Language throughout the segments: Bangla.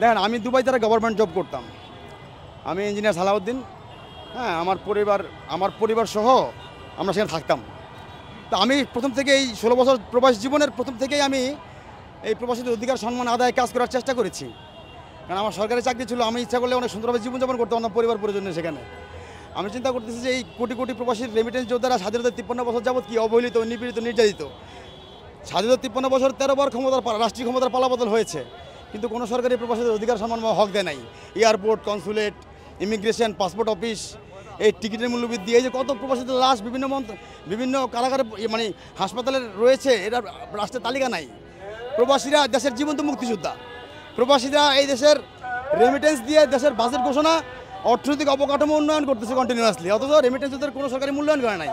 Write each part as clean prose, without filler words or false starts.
দেখেন, আমি দুবাই তারা গভর্নমেন্ট জব করতাম। আমি ইঞ্জিনিয়ার সালাউদ্দিন। হ্যাঁ, আমার পরিবার সহ আমরা সেখানে থাকতাম। তো আমি প্রথম থেকেই 16 বছর প্রবাসী জীবনের প্রথম থেকেই আমি এই প্রবাসীদের অধিকার সম্মান আদায়ে কাজ করার চেষ্টা করেছি। কারণ আমার সরকারি চাকরি ছিল, আমি ইচ্ছা করলে অনেক সুন্দরভাবে জীবনযাপন করতাম আমার পরিবার পরিজনের সেখানে। আমি চিন্তা করতেছি যে এই কোটি কোটি প্রবাসীর রেমিটেন্স যোদ্ধারা স্বাধীনতার 53 বছর যাবত কি অবহেলিত, নিপীড়িত, নির্যাতিত। স্বাধীনতার 53 বছর 13 বার রাষ্ট্রীয় ক্ষমতার পালাবদল হয়েছে, কিন্তু কোনো সরকারি প্রবাসীদের অধিকার সম্মান বা হক দেয় নাই। Airport, consulate, immigration, passport office, এই টিকিটের মূল্য বৃদ্ধি, এই যে কত প্রবাসীদের লাশ বিভিন্ন কারাগারে মানে হাসপাতালে রয়েছে, এটা রাষ্ট্রের তালিকা নাই। প্রবাসীরা দেশের জীবন্ত মুক্তিযোদ্ধা। প্রবাসীরা এই দেশের রেমিটেন্স দিয়ে দেশের বাজেট ঘোষণা, অর্থনৈতিক অবকাঠামো উন্নয়ন করতেছে কন্টিনিউয়াসলি, অথচ রেমিটেন্সদের কোনো সরকারি মূল্যায়ন করে নাই।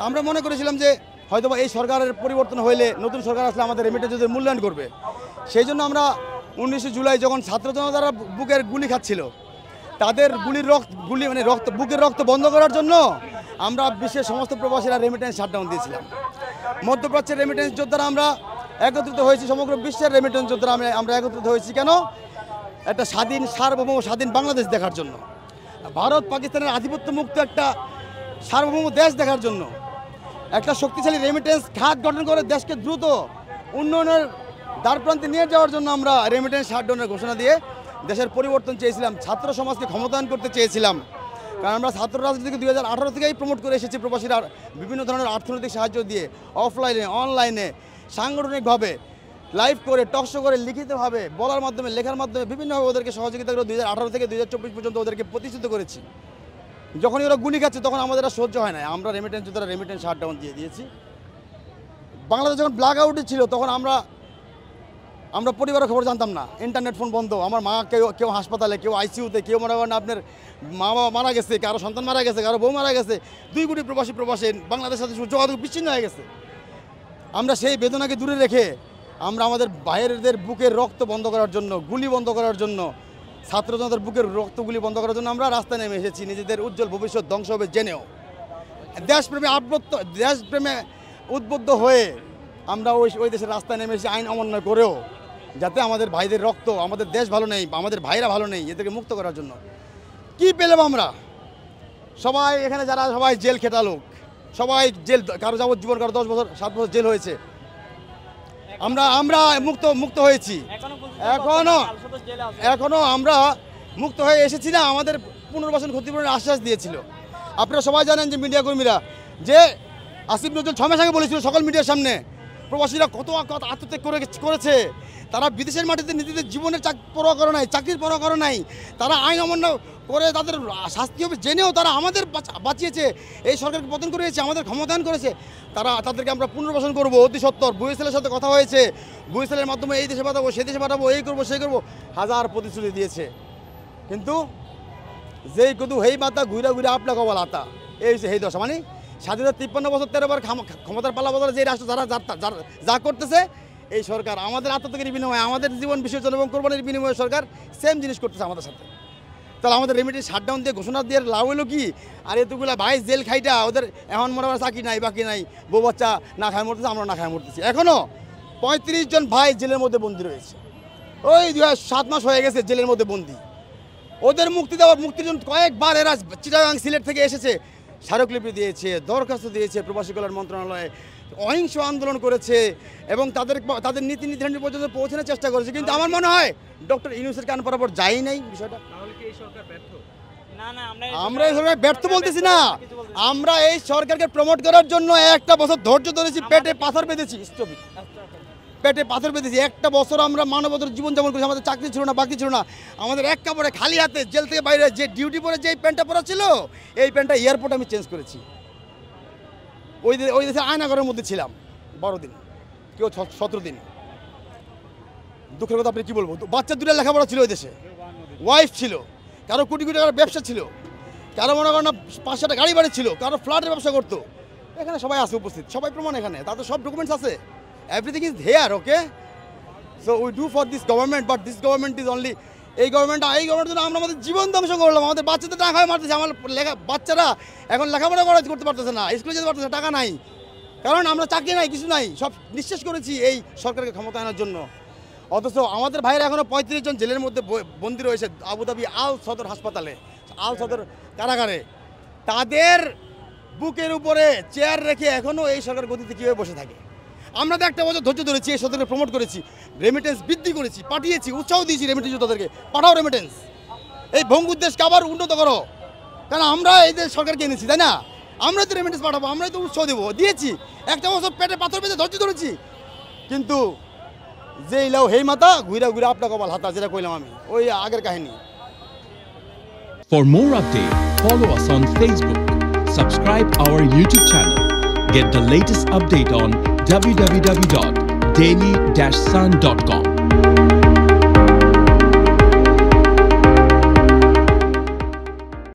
আমরা মনে করেছিলাম যে হয়তোবা এই সরকারের পরিবর্তন হইলে, নতুন সরকার আসলে আমাদের রেমিটেন্সদের মূল্যায়ন করবে। সেই জন্য আমরা 19 জুলাই যখন ছাত্র জনতারা বুকের গুলি খাচ্ছিল, তাদের বুকের রক্ত বন্ধ করার জন্য আমরা বিশ্বের সমস্ত প্রবাসীরা রেমিটেন্স শাটডাউন দিয়েছিলাম। মধ্যপ্রাচ্যের রেমিটেন্স যোদ্ধারা আমরা একত্রিত হয়েছি, সমগ্র বিশ্বের রেমিটেন্স যোদ্ধারা আমরা একত্রিত হয়েছি কেন? একটা স্বাধীন, সার্বভৌম, স্বাধীন বাংলাদেশ দেখার জন্য, ভারত পাকিস্তানের আধিপত্য মুক্ত একটা সার্বভৌম দেশ দেখার জন্য, একটা শক্তিশালী রেমিটেন্স খাত গঠন করে দেশকে দ্রুত উন্নয়নের দ্বারপ্রান্তে নিয়ে যাওয়ার জন্য আমরা রেমিটেন্স শাটডাউনের ঘোষণা দিয়ে দেশের পরিবর্তন চেয়েছিলাম, ছাত্র সমাজকে ক্ষমতায়ন করতে চেয়েছিলাম। কারণ আমরা ছাত্র রাজনীতিকে 2018 থেকেই প্রমোট করে এসেছি। প্রবাসীরা বিভিন্ন ধরনের অর্থনৈতিক সাহায্য দিয়ে, অফলাইনে, অনলাইনে, সাংগঠনিকভাবে, লাইভ করে, টকশো করে, লিখিতভাবে, বলার মাধ্যমে, লেখার মাধ্যমে বিভিন্নভাবে ওদেরকে সহযোগিতা করে 2018 থেকে 2024 পর্যন্ত ওদেরকে প্রতিষ্ঠিত করেছি। যখনই ওরা গুলি খাচ্ছে তখন আমাদের আর সহ্য হয় না, আমরা রেমিটেন্স শাটডাউন দিয়ে দিয়েছি। বাংলাদেশ যখন ব্ল্যাক আউটে ছিল তখন আমরা পরিবারের খবর জানতাম না, ইন্টারনেট ফোন বন্ধ। আমার মা কেউ হাসপাতালে, কেউ আইসিইউতে, কেউ মনে করেন আপনার মা বাবা মারা গেছে, কারো সন্তান মারা গেছে, কারো বউ মারা গেছে, 2 কোটি প্রবাসী বাংলাদেশের সাথে যোগাযোগ বিচ্ছিন্ন হয়ে গেছে। আমরা সেই বেদনাকে দূরে রেখে আমরা আমাদের বাইরেদের বুকের রক্ত বন্ধ করার জন্য, গুলি বন্ধ করার জন্য, ছাত্র জনতার বুকের রক্তগুলি বন্ধ করার জন্য আমরা রাস্তায় নেমে এসেছি, নিজেদের উজ্জ্বল ভবিষ্যৎ ধ্বংস হবে জেনেও। দেশপ্রেমে উদ্বুদ্ধ হয়ে আমরা ওই দেশের রাস্তায় নেমে এসে আইন অমান্য করেও যাতে আমাদের ভাইদের রক্ত, আমাদের দেশ ভালো নেই, আমাদের ভাইরা ভালো নেই, এদেরকে মুক্ত করার জন্য কি পেলাম আমরা? সবাই এখানে যারা সবাই জেল খেটা লোক, সবাই জেল, কারো যাবজ্জীবন, কারো 10 বছর 7 বছর জেল হয়েছে। আমরা মুক্ত হয়েছি, এখনো আমরা মুক্ত হয়ে এসেছি না। আমাদের পুনর্বাসন ক্ষতিপূরণের আশ্বাস দিয়েছিল। আপনারা সবাই জানেন যে মিডিয়া কর্মীরা যে আসিফ নজরুল সময়ের সঙ্গে বলেছিল সকল মিডিয়ার সামনে, প্রবাসীরা কত আত্মত্যাগ করেছে। তারা বিদেশের মাটিতে নিজেদের জীবনের পরোয়া করে নাই, চাকরির পরোয়া করে নাই। তারা আইন অমান্য করে তাদের শাস্তি হবে জেনেও তারা আমাদের বাঁচিয়েছে, এই সরকারকে পতন করেছে, আমাদের ক্ষমতায়ন করেছে। তাদেরকে আমরা পুনর্বাসন করবো অতি সত্বর। বুয়েসেলের সাথে কথা হয়েছে, বুয়েসেলের মাধ্যমে এই দেশে পাঠাবো, সেই দেশে পাঠাবো, এই করবো, সেই করবো, হাজার প্রতিশ্রুতি দিয়েছে। কিন্তু যেই কদু হেই মাতা ঘুরা আপনা কবল আতা, এই হচ্ছে হেই দশা। মানে স্বাধীনতা 53 বছর 13 বার ক্ষমতার পালা বদলে যে রাষ্ট্র যা করতেছে, এই সরকার আমাদের আত্মত্যাগের বিনিময়ে, আমাদের জীবন বিসর্জন এবং কোরবানির বিনিময়ে সরকার সেম জিনিস করতেছে আমাদের সাথে। তাহলে আমাদের রেমিটেন্স শাটডাউন দিয়ে ঘোষণা দিয়ে লাভ হলো কি? আর এতগুলা ভাই জেল খাইটা ওদের এখন মনে হয় চাকরি নাই, বাকি নাই, বউ বাচ্চা না খায় মরতেছে, আমরা না খায় মরতেছি। এখনও 35 জন ভাই জেলের মধ্যে বন্দী রয়েছে। ওই 7 মাস হয়ে গেছে জেলের মধ্যে বন্দী। ওদের মুক্তির জন্য কয়েকবার এরা চিটাগাং, সিলেট থেকে এসেছে, স্মারকলিপি দিয়েছে, দরখাস্ত দিয়েছে প্রবাসী কল্যাণ মন্ত্রণালয়ে, অহিংস আন্দোলন করেছে এবং তাদের নীতি নির্ধারণ পর্যন্ত পৌঁছানোর চেষ্টা করেছে। কিন্তু আমার মনে হয় ডক্টর ইউনূসের কান বরাবর যাই নাই বিষয়টা। আমরা এই সরকার ব্যর্থ বলতেছি না, আমরা এই সরকারকে প্রমোট করার জন্য 1 বছর ধৈর্য ধরেছি, পেটে পাথর বেঁধেছি, পেটে পাথর বেঁধেছি। 1 বছর আমরা মানবতার জীবনযাপন করেছি, আমাদের চাকরি ছিল না, বাকি ছিল না। আমাদের 1 কাপড়ে খালি হাতে জেল থেকে বাইরে যে ডিউটি পরে যে প্যান্টটা পরা ছিল, এই প্যান্টটা এয়ারপোর্টে আমি চেঞ্জ করেছি। ওই দেশে আয়নাঘরের মধ্যে ছিলাম 12 দিন, কেউ 17 দিন। দুঃখের কথা আপনি কী বলবো, বাচ্চা 2টা লেখাপড়া ছিল ওই দেশে, ওয়াইফ ছিল, কারো কোটি কোটি টাকার ব্যবসা ছিল, কারো মনে করেন 5-6টা গাড়ি বাড়ি ছিল, কারো ফ্ল্যাটের ব্যবসা করতো। এখানে সবাই আছে উপস্থিত, সবাই প্রমাণ এখানে, তাদের সব ডকুমেন্টস আছে, everything is here. Okay, so we do for this government, but this government is only, এই গভর্নমেন্টের জন্য আমরা আমাদের জীবন ধ্বংস করলাম। আমাদের বাচ্চাদের টাকা খাওয়া মারতেছে, আমার বাচ্চারা এখন লেখাপড়া করতে পারতেছে না, স্কুলে যেতে পারতেছে, টাকা নাই, কারণ আমরা চাকরি নাই, কিছু নাই, সব নিঃশেষ করেছি এই সরকারকে ক্ষমতায়নের জন্য। অথচ আমাদের ভাইয়েরা এখনও 35 জন জেলের মধ্যে বন্দী রয়েছে আবুধাবি আল সদর হাসপাতালে, আল সদর কারাগারে। তাদের বুকের উপরে চেয়ার রেখে এখনও এই সরকার গতিতে কীভাবে বসে থাকে? আমরা তো একটা বছর ধৈর্য ধরেছি, এই সরকারকে প্রমোট করেছি, রেমিটেন্স বৃদ্ধি করেছি, পাঠিয়েছি, উৎসাহ দিয়েছি রেমিটেন্স যোদ্ধাদেরকে, পাঠাও রেমিটেন্স, এই ভঙ্গুর দেশকে আবার উন্নত করো। কারণ আমরা এই দেশ সরকারকে এনেছি, তাই না? আমরা তো রেমিটেন্স পাঠাবো, আমরাই তো উৎসাহ দেবো, দিয়েছি। একটা বছর পেটে পাথর পেতে ধৈর্য ধরেছি, কিন্তু যেই লাও হেই মাথা ঘুরা ঘুরা আপনা কপাল হাতা, যেটা কইলাম আমি, ওই আগের কাহিনী। For more updates, follow us on Facebook, subscribe our YouTube channel, get the latest update on www.daily-sun.com.